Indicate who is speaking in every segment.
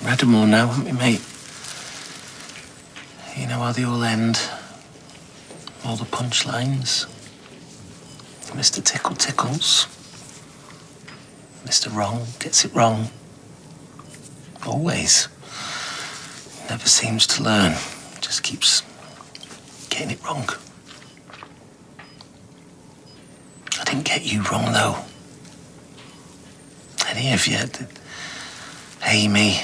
Speaker 1: Read them all now, haven't we, mate? You know how they all end? All the punchlines. Mr. Tickle tickles. Mr. Wrong gets it wrong. Always. Never seems to learn. Just keeps getting it wrong. I didn't get you wrong, though. Any of you. Amy,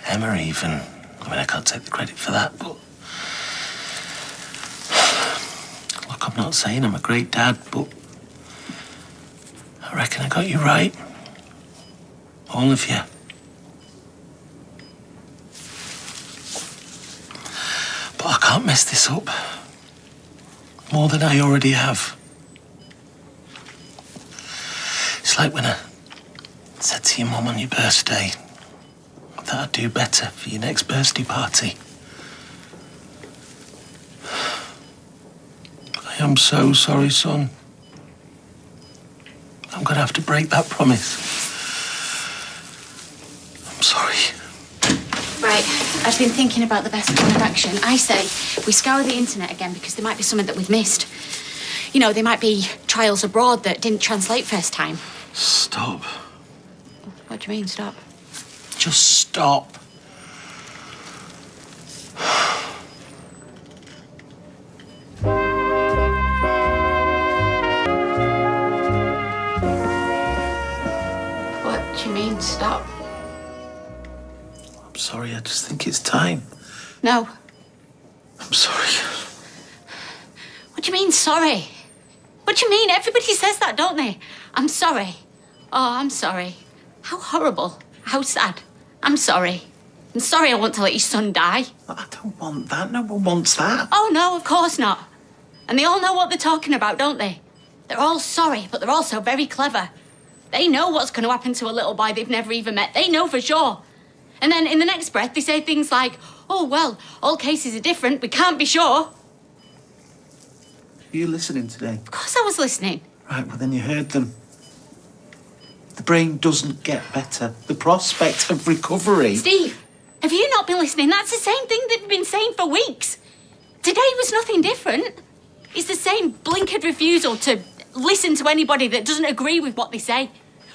Speaker 1: Emma even. I mean, I can't take the credit for that, but... Look, I'm not saying I'm a great dad, but... I reckon I got you right. All of you. But I can't mess this up. More than I already have. It's like when I said to your mum on your birthday that I'd do better for your next birthday party. I am so sorry, son. I'm gonna have to break that promise. I'm sorry.
Speaker 2: Right, I've been thinking about the best plan of action. I say we scour the internet again because there might be something that we've missed. You know, there might be trials abroad that didn't translate first time.
Speaker 1: Stop.
Speaker 2: What do you mean, stop?
Speaker 1: Just stop.
Speaker 2: What do you mean, stop?
Speaker 1: I'm sorry, I just think it's time.
Speaker 2: No.
Speaker 1: I'm sorry.
Speaker 2: What do you mean, sorry? What do you mean? Everybody says that, don't they? I'm sorry. Oh, I'm sorry. How horrible. How sad. I'm sorry. I'm sorry I want to let your son die.
Speaker 1: I don't want that. No one wants that.
Speaker 2: Oh, no, of course not. And they all know what they're talking about, don't they? They're all sorry, but they're also very clever. They know what's going to happen to a little boy they've never even met. They know for sure. And then in the next breath, they say things like, oh, well, all cases are different. We can't be sure.
Speaker 1: Were you listening today?
Speaker 2: Of course I was listening.
Speaker 1: Right, well, then you heard them. The brain doesn't get better. The prospect of recovery...
Speaker 2: Steve, have you not been listening? That's the same thing they've been saying for weeks. Today was nothing different. It's the same blinkered refusal to listen to anybody that doesn't agree with what they say.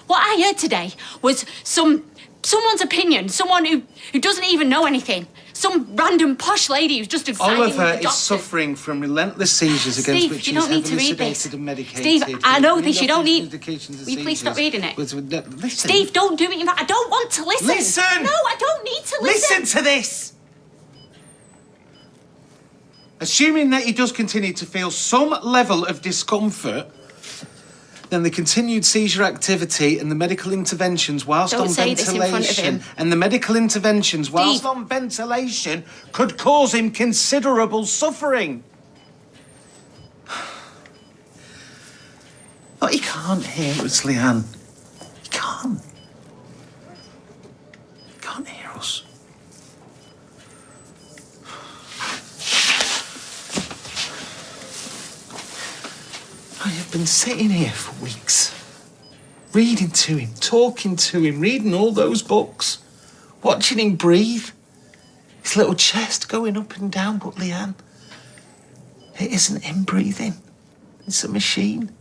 Speaker 2: What I heard today was someone's opinion, someone who doesn't even know anything. Some random posh lady who's just excited.
Speaker 1: Oliver is suffering from relentless seizures against
Speaker 2: Steve,
Speaker 1: which
Speaker 2: you
Speaker 1: he's
Speaker 2: don't need to
Speaker 1: heavily
Speaker 2: read this.
Speaker 1: sedated and medicated.
Speaker 2: Steve, I know this. You don't need...
Speaker 1: Indications of
Speaker 2: Will you please stop
Speaker 1: seizures.
Speaker 2: reading it?
Speaker 1: Listen.
Speaker 2: Steve, don't do it. I don't want to listen.
Speaker 1: Listen!
Speaker 2: No, I don't need to listen.
Speaker 1: Listen to this! Assuming that he does continue to feel some level of discomfort, then the continued seizure activity and the medical interventions whilst
Speaker 2: Don't
Speaker 1: on
Speaker 2: say this in front of
Speaker 1: ventilation
Speaker 2: him.
Speaker 1: and the medical interventions whilst
Speaker 2: Steve.
Speaker 1: on ventilation could cause him considerable suffering. But he can't hear us, Leanne. He can't. He can't hear us. I have been sitting here for weeks, reading to him, talking to him, reading all those books, watching him breathe, his little chest going up and down. But Leanne, it isn't him breathing, it's a machine.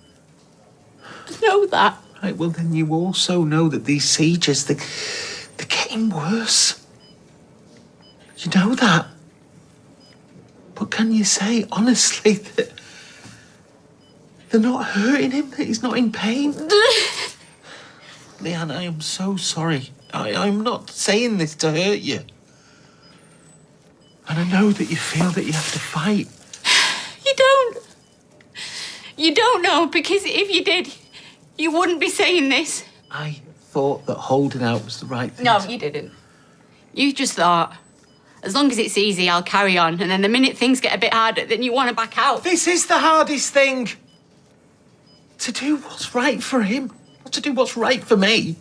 Speaker 2: I know that.
Speaker 1: Right, well then you also know that these seizures, they're getting worse. You know that. But can you say honestly that they're not hurting him, that he's not in pain? Leanne, I am so sorry. I'm not saying this to hurt you. And I know that you feel that you have to fight.
Speaker 2: You don't. You don't know, because if you did, you wouldn't be saying this.
Speaker 1: I thought that holding out was the right thing.
Speaker 2: No, you didn't. You just thought, as long as it's easy, I'll carry on. And then the minute things get a bit harder, then you want to back out.
Speaker 1: This is the hardest thing. To do what's right for him, not to do what's right for me.